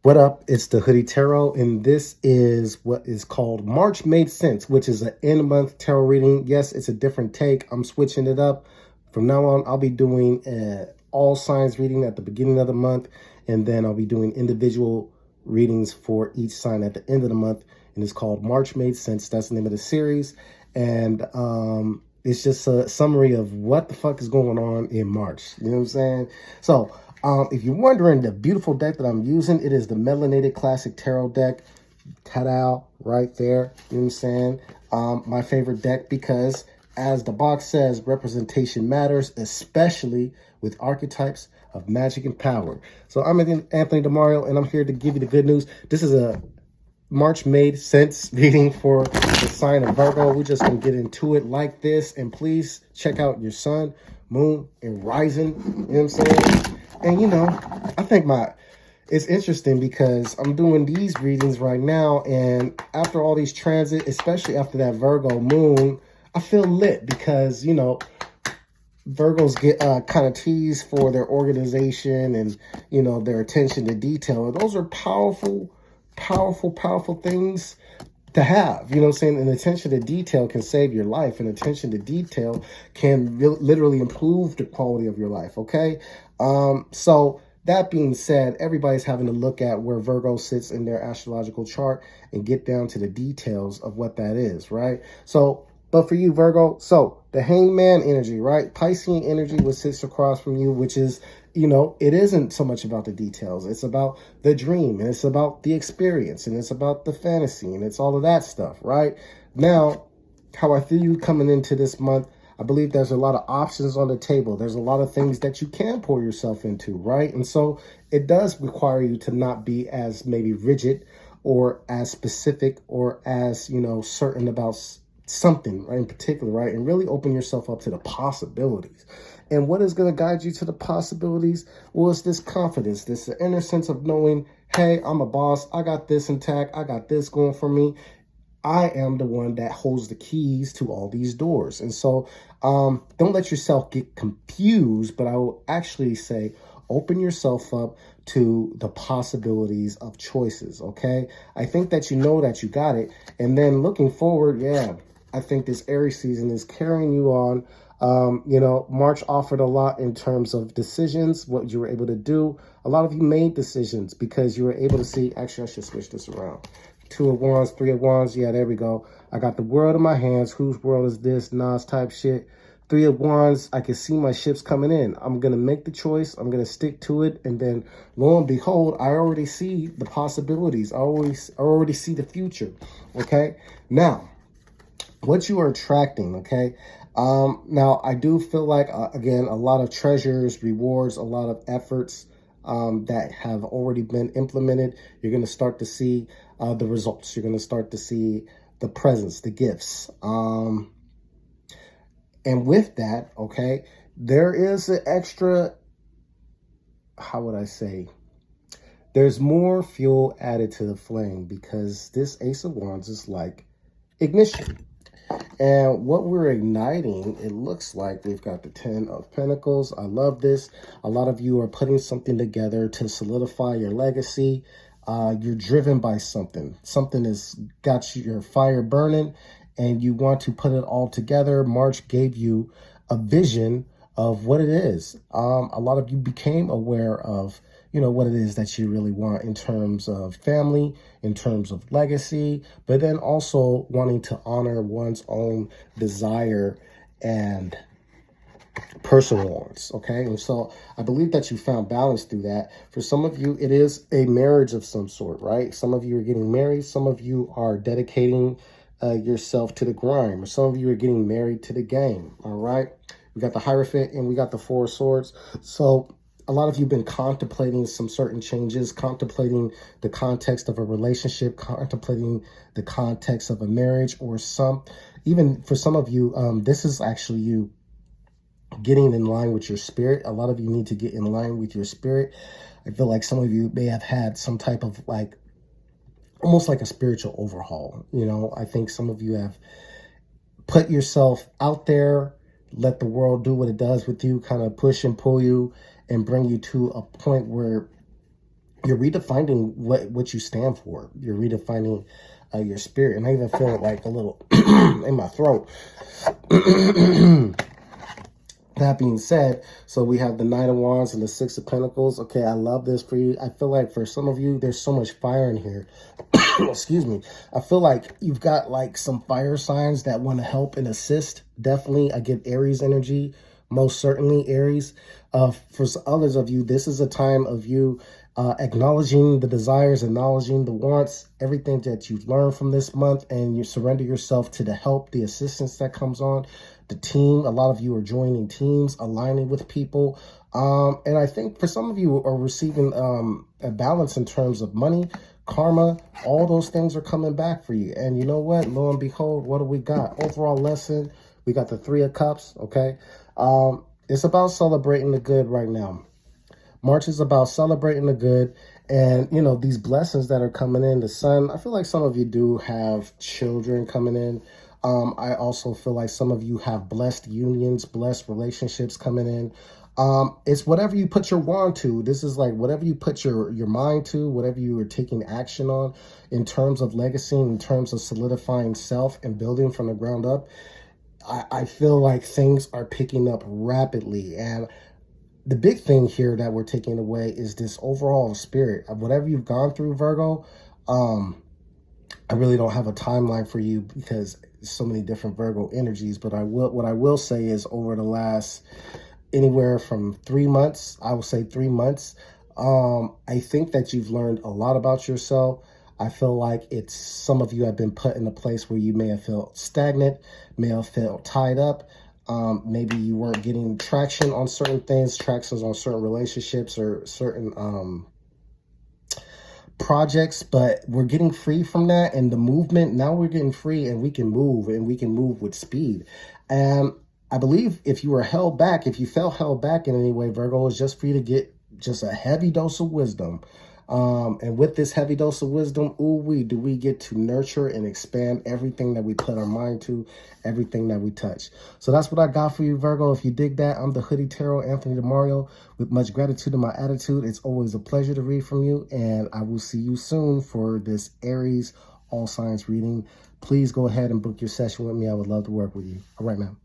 What up? It's the Hoody Tarot, and this is what is called March Made Sense, which is an end-month tarot reading. Yes, it's a different take. I'm switching it up. From now on, I'll be doing all signs reading at the beginning of the month, and then I'll be doing individual readings for each sign at the end of the month, and it's called March Made Sense. That's the name of the series, and it's just a summary of what the fuck is going on in March. You know what I'm saying? So, if you're wondering, the beautiful deck that I'm using, it is the Melanated Classic Tarot deck. Ta-da, right there. You know what I'm saying? My favorite deck because, as the box says, representation matters, especially with archetypes of magic and power. So I'm Anthony DeMario, and I'm here to give you the good news. This is a March Made Sense reading for the sign of Virgo. We're just going to get into it like this. And please check out your sun, moon, and rising. You know what I'm saying? And, you know, I think it's interesting because I'm doing these readings right now. And after all these transits, especially after that Virgo moon, I feel lit because, you know, Virgos get kind of teased for their organization and, you know, their attention to detail. And those are powerful things to have. You know what I'm saying? And attention to detail can save your life, and attention to detail can literally improve the quality of your life. Okay. So that being said, everybody's having to look at where Virgo sits in their astrological chart and get down to the details of what that is, right? So, but for you, Virgo, so the hangman energy, right? Piscean energy, which sits across from you, which is, you know, it isn't so much about the details. It's about the dream, and it's about the experience, and it's about the fantasy, and it's all of that stuff, right? Now, how I feel you coming into this month, I believe there's a lot of options on the table. There's a lot of things that you can pour yourself into, right? And so it does require you to not be as maybe rigid or as specific or as, you know, certain about something, right, in particular, right? And really open yourself up to the possibilities. And what is going to guide you to the possibilities? Well, it's this confidence, this inner sense of knowing, hey, I'm a boss. I got this intact. I got this going for me. I am the one that holds the keys to all these doors. And so don't let yourself get confused, but I will actually say open yourself up to the possibilities of choices, okay? I think that you know that you got it. And then looking forward, yeah, I think this Aries season is carrying you on. You know, March offered a lot in terms of decisions, what you were able to do. A lot of you made decisions because you were able to see, actually, I should switch this around. 2 of Wands, 3 of Wands. Yeah, there we go. I got the world in my hands. Whose world is this? Nas type shit. 3 of Wands. I can see my ships coming in. I'm going to make the choice. I'm going to stick to it. And then lo and behold, I already see the possibilities. I already see the future. Okay. Now, what you are attracting. Okay. Now I do feel like, again, a lot of treasures, rewards, a lot of efforts that have already been implemented. You're going to start to see the results. You're going to start to see the presents, the gifts. And with that, okay, there is an extra, how would I say, there's more fuel added to the flame because this Ace of Wands is like ignition. And what we're igniting, it looks like we've got the 10 of Pentacles. I love this. A lot of you are putting something together to solidify your legacy. You're driven by something. Something has got your fire burning, and you want to put it all together. March gave you a vision of what it is. A lot of you became aware of, you know, what it is that you really want in terms of family, in terms of legacy, but then also wanting to honor one's own desire and personal wants, okay? And so I believe that you found balance through that. For some of you, it is a marriage of some sort, right? Some of you are getting married. Some of you are dedicating yourself to the grind. Or some of you are getting married to the game, all right? We got the Hierophant and we got the 4 of Swords. So a lot of you have been contemplating some certain changes, contemplating the context of a relationship, contemplating the context of a marriage, or even for some of you, this is actually you getting in line with your spirit. A lot of you need to get in line with your spirit. I feel like some of you may have had some type of like, almost like a spiritual overhaul. You know, I think some of you have put yourself out there, let the world do what it does with you, kind of push and pull you and bring you to a point where you're redefining what you stand for. You're redefining your spirit. And I even feel it like a little in my throat. That being said, so we have the Knight of Wands and the Six of Pentacles. Okay, I love this for you. I feel like for some of you, there's so much fire in here. Excuse me. I feel like you've got like some fire signs that want to help and assist. Definitely, I get Aries energy. Most certainly Aries. For others of you, this is a time of you acknowledging the desires, acknowledging the wants, everything that you've learned from this month, and you surrender yourself to the help, the assistance that comes on, the team. A lot of you are joining teams, aligning with people. And I think for some of you are receiving a balance in terms of money, karma, all those things are coming back for you. And you know what? Lo and behold, what do we got? Overall lesson, we got the Three of Cups, okay? It's about celebrating the good right now. March is about celebrating the good and, you know, these blessings that are coming in. The sun, I feel like some of you do have children coming in. I also feel like some of you have blessed unions, blessed relationships coming in. It's whatever you put your wand to. This is like whatever you put your mind to, whatever you are taking action on in terms of legacy, in terms of solidifying self and building from the ground up. I feel like things are picking up rapidly. And the big thing here that we're taking away is this overall spirit of whatever you've gone through, Virgo. I really don't have a timeline for you because so many different Virgo energies, but what I will say is over the last anywhere from 3 months, I will say 3 months, I think that you've learned a lot about yourself. I feel like it's some of you have been put in a place where you may have felt stagnant, may have felt tied up. Maybe you weren't getting traction on certain things, tractions on certain relationships or certain projects, but we're getting free from that. And the movement, now we're getting free and we can move with speed. And I believe if you were held back, if you felt held back in any way, Virgo, it's just for you to get just a heavy dose of wisdom. And with this heavy dose of wisdom, do we get to nurture and expand everything that we put our mind to, everything that we touch. So that's what I got for you, Virgo. If you dig that, I'm the Hoodie Tarot, Anthony DeMario. With much gratitude in my attitude, it's always a pleasure to read from you. And I will see you soon for this Aries all signs reading. Please go ahead and book your session with me. I would love to work with you. All right, man.